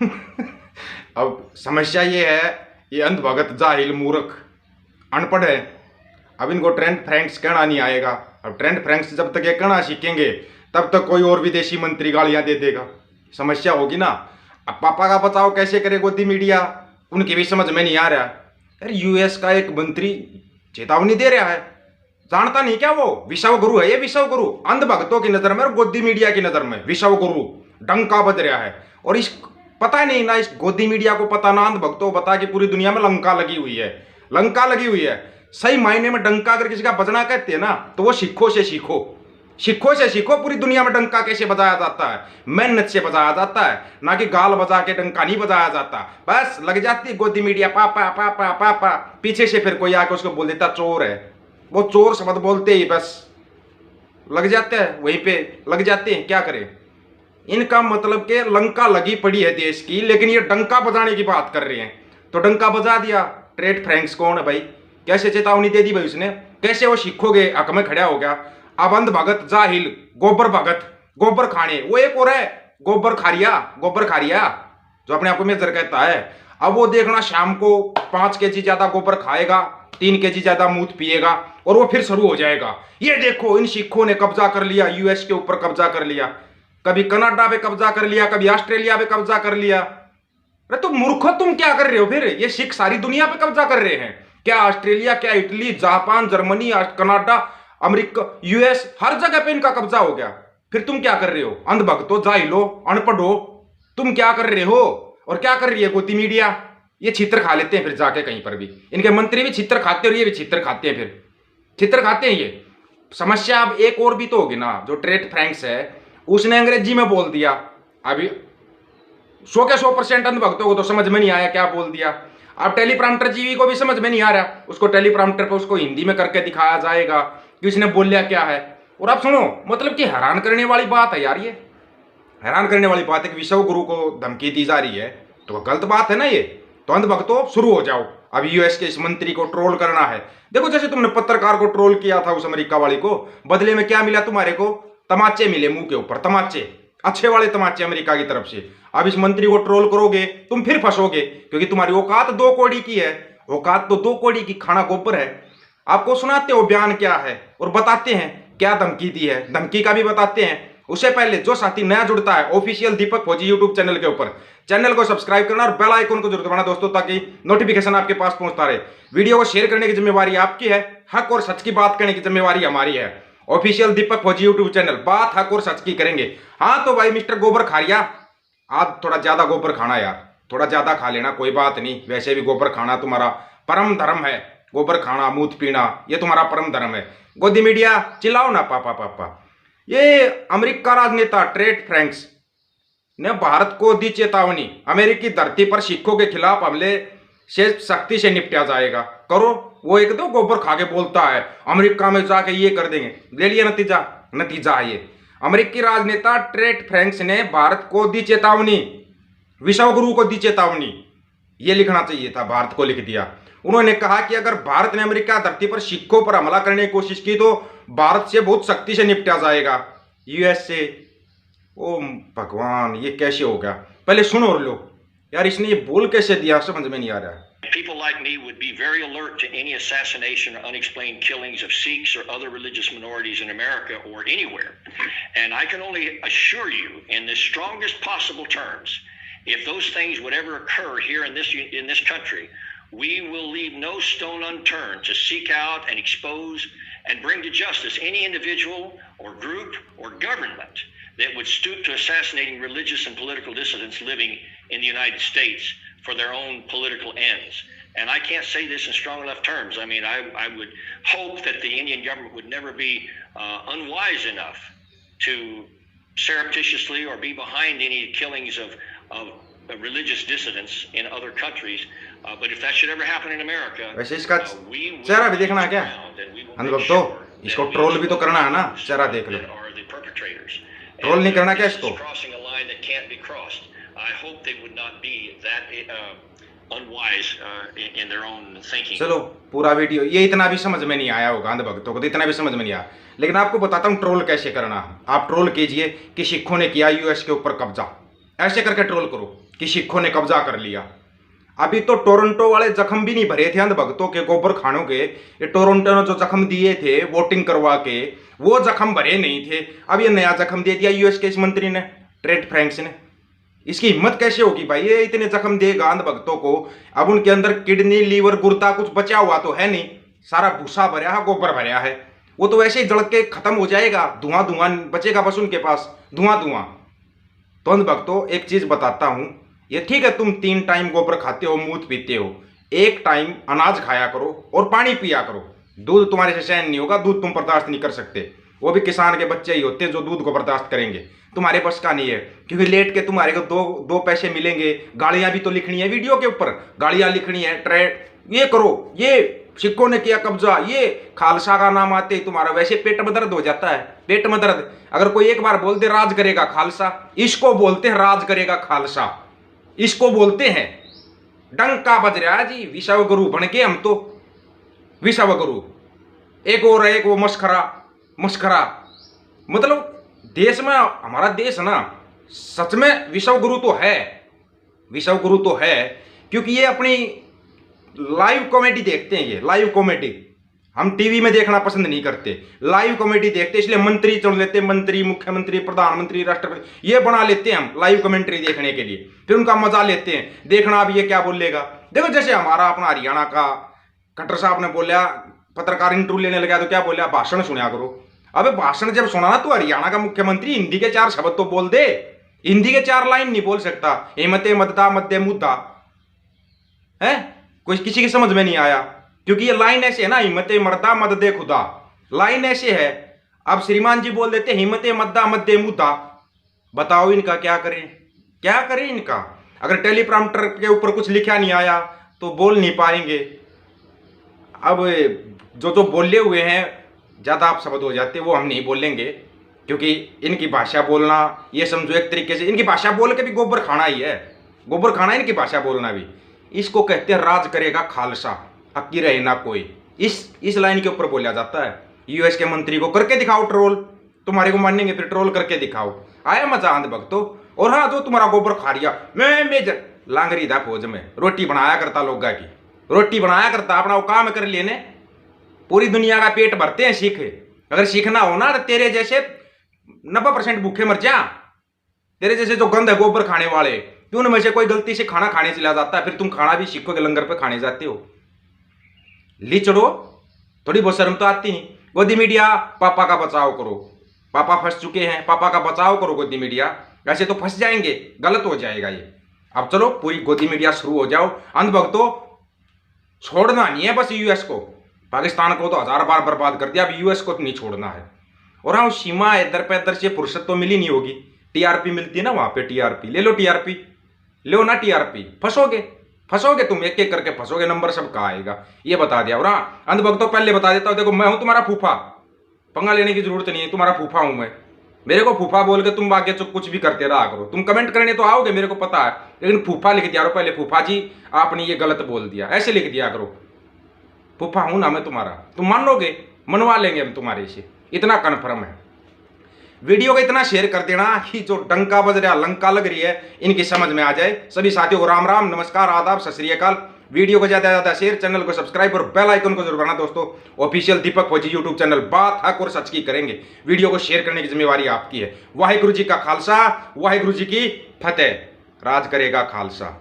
अब समस्या ये है, ये अंधभगत जाहिल मूर्ख अनपढ़ है। अब इनको ट्रेंड फ्रेंड्स कहना नहीं आएगा। अब ट्रेंड फ्रेंड्स जब तक ये कहना सीखेंगे तब तक कोई और विदेशी मंत्री गालियां दे देगा, समस्या होगी ना। अब पापा का बचाव कैसे करे गोदी मीडिया, उनकी भी समझ में नहीं आ रहा। यार यूएस का एक मंत्री चेतावनी दे रहा है, जानता नहीं क्या वो विश्व गुरु है। ये विश्व गुरु अंधभक्तों की नजर में और गोदी मीडिया की नजर में विश्व गुरु डंका बज रहा है। और इस पता नहीं ना, इस गोदी मीडिया को पता ना अंधभक्तों को पता कि पूरी दुनिया में लंका लगी हुई है, लंका लगी हुई है। सही मायने में डंका अगर किसी का बजना कहते हैं ना तो वो सिखों से सीखो, सिखों से सीखो। पूरी दुनिया में डंका कैसे बजाया जाता है, मेहनत से बजाया जाता है, ना कि गाल बजा के डंका नहीं बजाया जाता। बस लग जाती गोदी मीडिया पापा पापा पापा, पीछे से फिर कोई आके उसको बोल देता चोर है। वो चोर शब्द बोलते ही बस लग जाते हैं, वहीं पे लग जाते हैं। क्या करें, इनका मतलब के लंका लगी पड़ी है देश की, लेकिन ये डंका बजाने की बात कर रहे हैं। तो डंका बजा दिया। ट्रेड फ्रैंक्स कौन है भाई, कैसे चेतावनी दे दी भाई उसने, कैसे वो सिखोगे हक में खड़ा हो गया। अब अंध भगत जाहिल गोबर भगत गोबर खाने, वो एक और है गोबर खारिया जो अपने आप को मेजर कहता है। अब वो देखना शाम को 5 केजी ज्यादा गोबर खाएगा, 3 केजी ज्यादा मूत पिएगा और वो फिर शुरू हो जाएगा। ये देखो इन सिखों ने कब्जा कर लिया, यूएस के ऊपर कब्जा कर लिया, कभी कनाडा पे कब्जा कर लिया, कभी ऑस्ट्रेलिया पे कब्जा कर लिया। अरे तो मूर्खो तुम क्या कर रहे हो फिर, ये सिख सारी दुनिया पे कब्जा कर रहे हैं क्या? ऑस्ट्रेलिया क्या, Italy, Japan, Germany, Canada, America, US, हर जगह पे इनका कब्जा हो गया। फिर तुम क्या कर रहे हो? अंधभक्तो, जाहिलो, अनपढ़ो, तुम क्या कर रहे हो? और क्या कर रही है गोदी मीडिया? ये छित्र खा लेते हैं फिर जाके कहीं पर भी, इनके मंत्री भी छित्र खाते और ये भी छित्र खाते हैं, फिर छित्र खाते हैं ये। समस्या अब एक और भी तो होगी ना, जो ट्रेड फ्रैंक्स है उसने अंग्रेजी में बोल दिया। अभी 100 के 100% अंधभक्तों को तो समझ में नहीं आया क्या बोल दिया। अब टेलीप्रॉम्प्टर जीवी को भी समझ में नहीं आ रहा, उसको टेलीप्रॉम्प्टर पर उसको हिंदी में करके दिखाया जाएगा कि उसने बोलिया क्या है। और आप सुनो, मतलब कि हैरान करने वाली बात है यार, ये हैरान करने वाली बात है कि विश्व गुरु को धमकी दी जा रही है, तो गलत बात है ना ये। तो अंधभक्तों शुरू हो जाओ, अब यूएस के इस मंत्री को ट्रोल करना है। देखो जैसे तुमने पत्रकार को ट्रोल किया था उस अमेरिका वाली को, बदले में क्या मिला तुम्हारे को? तमाचे मिले मुंह के ऊपर, तमाचे, अच्छे वाले तमाचे अमेरिका की तरफ से। अब इस मंत्री को ट्रोल करोगे तुम फिर फंसोगे, क्योंकि तुम्हारी औकात 2 कौड़ी की है। औकात तो 2 कौड़ी की, खाना गोबर है। आपको सुनाते हो बयान क्या है और बताते हैं क्या धमकी दी है, धमकी का भी बताते हैं। उससे पहले जो साथी नया जुड़ता है ऑफिशियल दीपक फौजी यूट्यूब चैनल के ऊपर, चैनल को सब्सक्राइब करना और बेल आइकन को जरूर दबाना दोस्तों, ताकि नोटिफिकेशन आपके पास पहुंचता रहे। वीडियो को शेयर करने की जिम्मेवारी आपकी है, हक और सच की बात करने की जिम्मेवारी हमारी है। ऑफिशियल दीपक फौजी यूट्यूब चैनल, बात हक और सच की करेंगे। हाँ तो भाई मिस्टर गोबर खारिया, आज थोड़ा ज्यादा गोबर खाना यार, थोड़ा ज्यादा खा लेना, कोई बात नहीं। वैसे भी गोबर खाना तुम्हारा परम धर्म है, गोबर खाना मूत पीना ये तुम्हारा परम धर्म है। गोदी मीडिया चिल्लाओ ना पापा पापा। ये अमेरिका राजनेता ट्रेड फ्रैंक्स ने भारत को दी चेतावनी, अमेरिकी धरती पर सिखों के खिलाफ हमले से सख्ती से निपटा जाएगा। करो, वो एक दो गोबर खा के बोलता है अमेरिका में जाके ये कर देंगे, ले लिया नतीजा, नतीजा है ये। अमेरिकी राजनेता ट्रेड फ्रैंक्स ने भारत को दी चेतावनी, विश्व गुरु को दी चेतावनी, ये लिखना चाहिए था, भारत को लिख दिया। उन्होंने कहा कि अगर भारत ने अमेरिका धरती पर सिखों पर हमला करने की कोशिश की तो भारत से बहुत सख्ती से निपटा जाएगा, यूएस से। ओ भगवान, ये कैसे हो गया? पहले सुनो और लो यार, इसने ये बोल कैसे दिया समझ में नहीं आ रहा है। People like me would be very alert to any assassination or unexplained killings of Sikhs or other religious minorities in America or anywhere. And I can only assure you in the strongest possible terms, if those things would ever occur here in this country, we will leave no stone unturned to seek out and expose and bring to justice any individual or group or government that would stoop to assassinating religious and political dissidents living in the United States for their own political ends. And I can't say this in strong enough terms. I mean, I would hope that the Indian government would never be unwise enough to surreptitiously or be behind any killings of religious dissidents in other countries. But if that should ever happen in America, वैसे इसका चेहरा भी देखना क्या? अनुभव इसको troll भी तो करना है ना, चेहरा देख लो। ट्रोल नहीं करना क्या इसको? I hope they would not be that unwise in their own thinking. चलो पूरा वीडियो, ये इतना भी समझ में नहीं आया होगा अंधभक्तों को, तो इतना भी समझ में नहीं आया, लेकिन आपको बताता हूँ ट्रोल कैसे करना। आप ट्रोल कीजिए कि सिखों ने किया यूएस के ऊपर कब्जा, ऐसे करके ट्रोल करो कि सिखों ने कब्जा कर लिया। अभी तो टोरंटो वाले जख्म भी नहीं भरे थे अंधभक्तों के गोबर खानों के। ये टोरंटो ने जो जख्म दिए थे वोटिंग करवा के, वो जख्म भरे नहीं थे। अब ये नया जख्म दे दिया यूएस के इस मंत्री ने, ट्रेंट फ्रैंक्स ने। इसकी हिम्मत कैसे होगी भाई, ये इतने जख्म देगा अंधभक्तों को। अब उनके अंदर किडनी लीवर गुर्दा कुछ बचा हुआ तो है नहीं, सारा भूसा भरा है, गोबर भरा है। वो तो वैसे ही जल के खत्म हो जाएगा, धुआं धुआं बचेगा बस उनके पास, धुआं धुआं। तो अंधभक्तों एक चीज बताता हूं, ये ठीक है तुम 3 टाइम गोबर खाते हो, मूत पीते हो, 1 टाइम अनाज खाया करो और पानी पिया करो। दूध तुम्हारे से सहन नहीं होगा, दूध तुम बर्दाश्त नहीं कर सकते। वो भी किसान के बच्चे ही होते हैं जो दूध को बर्दाश्त करेंगे, तुम्हारे बस का नहीं है। क्योंकि लेट के तुम्हारे को दो पैसे मिलेंगे। गालियां भी तो लिखनी है वीडियो के ऊपर, गालियां लिखनी है, ट्रेड ये करो, ये सिखों ने किया कब्जा, ये खालसा का नाम आते ही तुम्हारा वैसे पेट में दर्द हो जाता है, पेट में दर्द। अगर कोई एक बार बोल दे राज करेगा खालसा, इसको बोलते हैं राज करेगा खालसा, इसको बोलते हैं। डंका बज रहा है जी, विश्व गुरु बन के हम तो, विश्व गुरु। एक और एक वो मस्खरा मतलब देश में, हमारा देश ना सच में विश्व गुरु तो है, विश्व गुरु तो है। क्योंकि ये अपनी लाइव कॉमेडी देखते हैं, ये लाइव कॉमेडी हम टीवी में देखना पसंद नहीं करते, लाइव कॉमेडी देखते, इसलिए मंत्री चुन लेते हैं, मंत्री, मुख्यमंत्री, प्रधानमंत्री, राष्ट्रपति, ये बना लेते हैं हम लाइव कमेंट्री देखने के लिए। फिर उनका मजा लेते हैं, देखना अब ये क्या बोलेगा। देखो जैसे हमारा अपना हरियाणा का खट्टर साहब ने बोला, पत्रकार इंटरव्यू लेने लगा तो क्या बोला, भाषण सुना करो। अबे भाषण जब सुना ना तो हरियाणा का मुख्यमंत्री हिंदी के 4 शब्द तो बोल दे, हिंदी के 4 लाइन नहीं बोल सकता। हिम्मते मद्दा मद्दे मुद्दा है, कोई किसी की समझ में नहीं आया। क्योंकि ये लाइन ऐसे है ना, हिम्मते मर्दा मददे खुदा, लाइन ऐसे है। अब श्रीमान जी बोल देते हिम्मते मद्दा मद्दे मुद्दा, बताओ इनका क्या करें, क्या करें इनका। अगर टेलीप्रॉम्प्टर के ऊपर कुछ लिखा नहीं आया तो बोल नहीं पाएंगे। अब जो बोले हुए हैं ज़्यादा आप शब्द हो जाते, वो हम नहीं बोलेंगे। क्योंकि इनकी भाषा बोलना, ये समझो एक तरीके से इनकी भाषा बोल के भी गोबर खाना ही है, गोबर खाना है इनकी भाषा बोलना भी। इसको कहते हैं राज करेगा खालसा, हक्की रहे ना कोई। इस लाइन के ऊपर बोला जाता है। यूएस के मंत्री को करके दिखाओ ट्रोल, तुम्हारे को मानेंगे फिर ट्रोल करके दिखाओ। आया मजा अंधभक्तों। और हाँ, जो तुम्हारा गोबर खा रिया, मैं मेजर लांगरी था फौज में, रोटी बनाया करता, लोगा की रोटी बनाया करता, अपना वो काम कर लेने। पूरी दुनिया का पेट भरते हैं सिख। अगर सीखना हो ना तो तेरे जैसे 90% भूखे मर जा। तेरे जैसे जो गंद है गोबर खाने वाले, क्यों उनमें से कोई गलती से खाना खाने चला जाता है, फिर तुम खाना भी सिखों के लंगर पे खाने जाते हो। लिचड़ो, थोड़ी बहुत शर्म तो आती नहीं। गोदी मीडिया, पापा का बचाव करो, पापा फंस चुके हैं, पापा का बचाव करो गोदी मीडिया। ऐसे तो फंस जाएंगे, गलत हो जाएगा ये। अब चलो पूरी गोदी मीडिया शुरू हो जाओ। अंधभक्तों छोड़ना नहीं है बस यूएस को, पाकिस्तान को तो 1000 बार बर्बाद कर दिया, अब यूएस को तो नहीं छोड़ना है। और हाँ, सीमा इधर पे इधर से फुर्सत तो मिली नहीं होगी, टीआरपी मिलती है ना वहां पे, टीआरपी ले लो, टीआरपी लो ना, टीआरपी फंसोगे तुम, एक एक करके फंसोगे, नंबर सबका आएगा, ये बता दिया। और हाँ अंधभक्तों पहले बता देता हूं, देखो मैं हूं तुम्हारा फूफा, पंगा लेने की जरूरत नहीं है, तुम्हारा फूफा हूं मैं। मेरे को फूफा बोल के तुम आगे कुछ भी करते रहा करो, तुम कमेंट करने तो आओगे मेरे को पता है, लेकिन फूफा लिख दिया करो पहले, फूफा जी आपने ये गलत बोल दिया, ऐसे लिख दिया करो। फूफा हूं ना मैं तुम्हारा, तुम मानोगे, मनवा लेंगे हम तुम्हारे से, इतना कन्फर्म है। वीडियो को इतना शेयर कर देना कि जो डंका बज रहा, लंका लग रही है, इनकी समझ में आ जाए। सभी साथियों को राम राम, नमस्कार, आदाब, सत श्री अकाल। वीडियो को ज्यादा से ज्यादा शेयर, चैनल को सब्सक्राइब और बेल आइकन को जरूर करना दोस्तों। ऑफिशियल दीपक फौजी यूट्यूब चैनल, बात हक और सच की करेंगे। वीडियो को शेयर करने की जिम्मेवारी आपकी है। वाहिगुरु जी का खालसा, वाहिगुरु जी की फतेह। राज करेगा खालसा।